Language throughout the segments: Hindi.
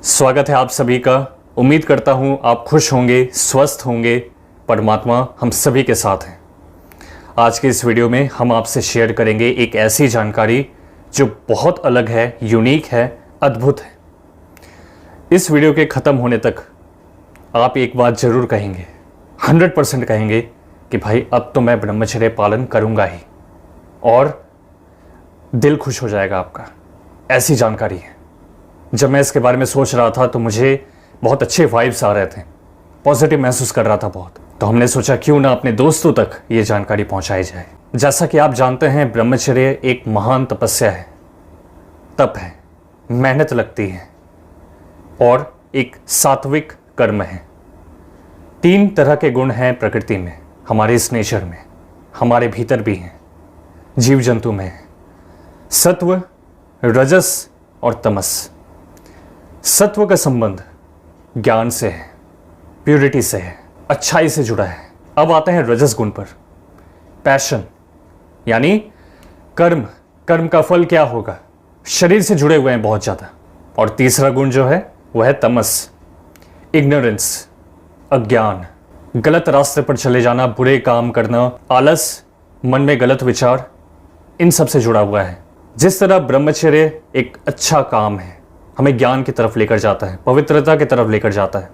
स्वागत है आप सभी का। उम्मीद करता हूँ आप खुश होंगे, स्वस्थ होंगे। परमात्मा हम सभी के साथ हैं। आज के इस वीडियो में हम आपसे शेयर करेंगे एक ऐसी जानकारी जो बहुत अलग है, यूनिक है, अद्भुत है। इस वीडियो के ख़त्म होने तक आप एक बात ज़रूर कहेंगे, 100% कहेंगे कि भाई अब तो मैं ब्रह्मचर्य पालन करूँगा ही, और दिल खुश हो जाएगा आपका। ऐसी जानकारी है। जब मैं इसके बारे में सोच रहा था तो मुझे बहुत अच्छे वाइब्स आ रहे थे, पॉजिटिव महसूस कर रहा था बहुत। तो हमने सोचा क्यों ना अपने दोस्तों तक ये जानकारी पहुंचाई जाए। जैसा कि आप जानते हैं, ब्रह्मचर्य एक महान तपस्या है, तप है, मेहनत लगती है और एक सात्विक कर्म है। 3 तरह के गुण हैं प्रकृति में, हमारे इस नेचर में, हमारे भीतर भी हैं, जीव जंतु में है। सत्व, रजस और तमस। सत्व का संबंध ज्ञान से है, प्योरिटी से है, अच्छाई से जुड़ा है। अब आते हैं रजस गुण पर। पैशन यानी कर्म, कर्म का फल क्या होगा, शरीर से जुड़े हुए हैं बहुत ज़्यादा। और तीसरा गुण जो है वह है तमस, इग्नोरेंस, अज्ञान, गलत रास्ते पर चले जाना, बुरे काम करना, आलस, मन में गलत विचार, इन सब से जुड़ा हुआ है। जिस तरह ब्रह्मचर्य एक अच्छा काम है, हमें ज्ञान की तरफ लेकर जाता है, पवित्रता की तरफ लेकर जाता है।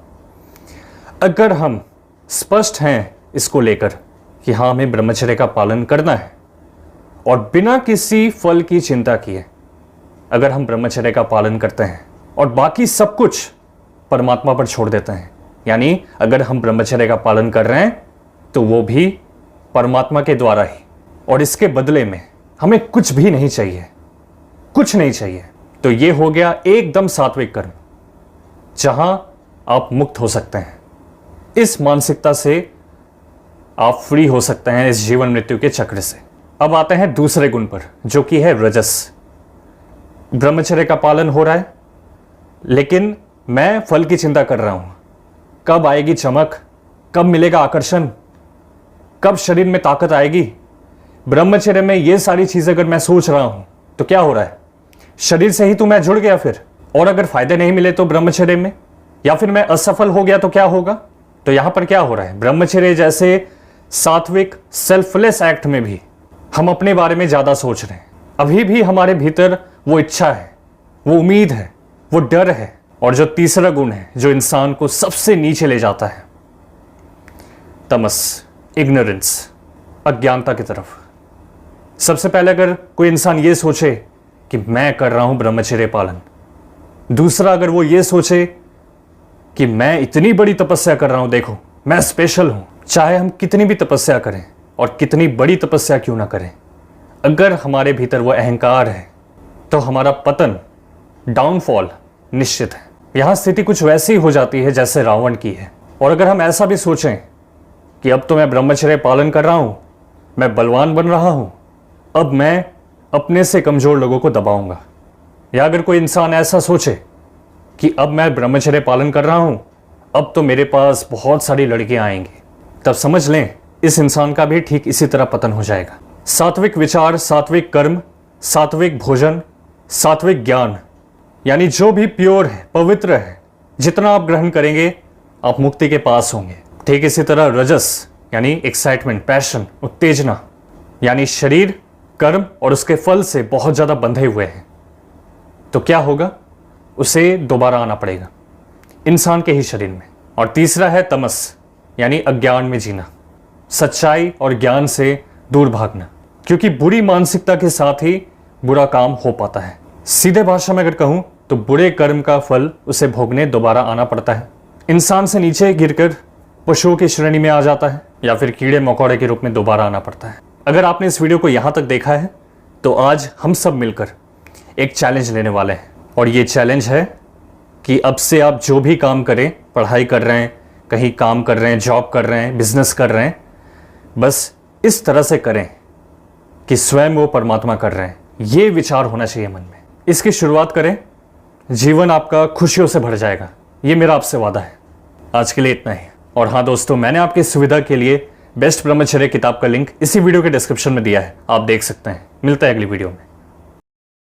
अगर हम स्पष्ट हैं इसको लेकर कि हाँ हमें ब्रह्मचर्य का पालन करना है, और बिना किसी फल की चिंता किए अगर हम ब्रह्मचर्य का पालन करते हैं और बाकी सब कुछ परमात्मा पर छोड़ देते हैं, यानी अगर हम ब्रह्मचर्य का पालन कर रहे हैं तो वो भी परमात्मा के द्वारा ही, और इसके बदले में हमें कुछ भी नहीं चाहिए, कुछ नहीं चाहिए, तो ये हो गया एकदम सात्विक कर्म, जहां आप मुक्त हो सकते हैं। इस मानसिकता से आप फ्री हो सकते हैं इस जीवन मृत्यु के चक्र से। अब आते हैं दूसरे गुण पर, जो कि है रजस। ब्रह्मचर्य का पालन हो रहा है, लेकिन मैं फल की चिंता कर रहा हूं। कब आएगी चमक, कब मिलेगा आकर्षण, कब शरीर में ताकत आएगी। ब्रह्मचर्य में ये सारी चीजें अगर मैं सोच रहा हूं तो क्या हो रहा है, शरीर से ही तो मैं जुड़ गया फिर। और अगर फायदे नहीं मिले तो ब्रह्मचर्य में, या फिर मैं असफल हो गया तो क्या होगा। तो यहां पर क्या हो रहा है, ब्रह्मचर्य जैसे सात्विक सेल्फलेस एक्ट में भी हम अपने बारे में ज्यादा सोच रहे हैं। अभी भी हमारे भीतर वो इच्छा है, वो उम्मीद है, वो डर है। और जो तीसरा गुण है जो इंसान को सबसे नीचे ले जाता है, तमस, इग्नोरेंस, अज्ञानता की तरफ। सबसे पहले अगर कोई इंसान ये सोचे कि मैं कर रहा हूं ब्रह्मचर्य पालन, दूसरा अगर वो ये सोचे कि मैं इतनी बड़ी तपस्या कर रहा हूं, देखो मैं स्पेशल हूं। चाहे हम कितनी भी तपस्या करें और कितनी बड़ी तपस्या क्यों ना करें, अगर हमारे भीतर वो अहंकार है तो हमारा पतन, डाउनफॉल निश्चित है। यहां स्थिति कुछ वैसी हो जाती है जैसे रावण की है। और अगर हम ऐसा भी सोचें कि अब तो मैं ब्रह्मचर्य पालन कर रहा हूं, मैं बलवान बन रहा हूं, अब मैं अपने से कमजोर लोगों को दबाऊंगा, या अगर कोई इंसान ऐसा सोचे कि अब मैं ब्रह्मचर्य पालन कर रहा हूं, अब तो मेरे पास बहुत सारी लड़कियां आएंगी, तब समझ लें इस इंसान का भी ठीक इसी तरह पतन हो जाएगा। सात्विक विचार, सात्विक कर्म, सात्विक भोजन, सात्विक ज्ञान, यानी जो भी प्योर है, पवित्र है, जितना आप ग्रहण करेंगे आप मुक्ति के पास होंगे। ठीक इसी तरह रजस यानी एक्साइटमेंट, पैशन, उत्तेजना, यानी शरीर कर्म और उसके फल से बहुत ज्यादा बंधे हुए हैं, तो क्या होगा, उसे दोबारा आना पड़ेगा इंसान के ही शरीर में। और तीसरा है तमस, यानी अज्ञान में जीना, सच्चाई और ज्ञान से दूर भागना, क्योंकि बुरी मानसिकता के साथ ही बुरा काम हो पाता है। सीधे भाषा में अगर कहूं तो बुरे कर्म का फल उसे भोगने दोबारा आना पड़ता है। इंसान से नीचे गिरकर पशुओं की श्रेणी में आ जाता है, या फिर कीड़े मकोड़े के रूप में दोबारा आना पड़ता है। अगर आपने इस वीडियो को यहां तक देखा है तो आज हम सब मिलकर एक चैलेंज लेने वाले हैं, और ये चैलेंज है कि अब से आप जो भी काम करें, पढ़ाई कर रहे हैं, कहीं काम कर रहे हैं, जॉब कर रहे हैं, बिजनेस कर रहे हैं, बस इस तरह से करें कि स्वयं वो परमात्मा कर रहे हैं, ये विचार होना चाहिए मन में। इसकी शुरुआत करें, जीवन आपका खुशियों से भर जाएगा, ये मेरा आपसे वादा है। आज के लिए इतना ही। और हाँ दोस्तों, मैंने आपकी सुविधा के लिए बेस्ट ब्रह्मचर्य किताब का लिंक इसी वीडियो के डिस्क्रिप्शन में दिया है, आप देख सकते हैं। मिलता है अगली वीडियो में।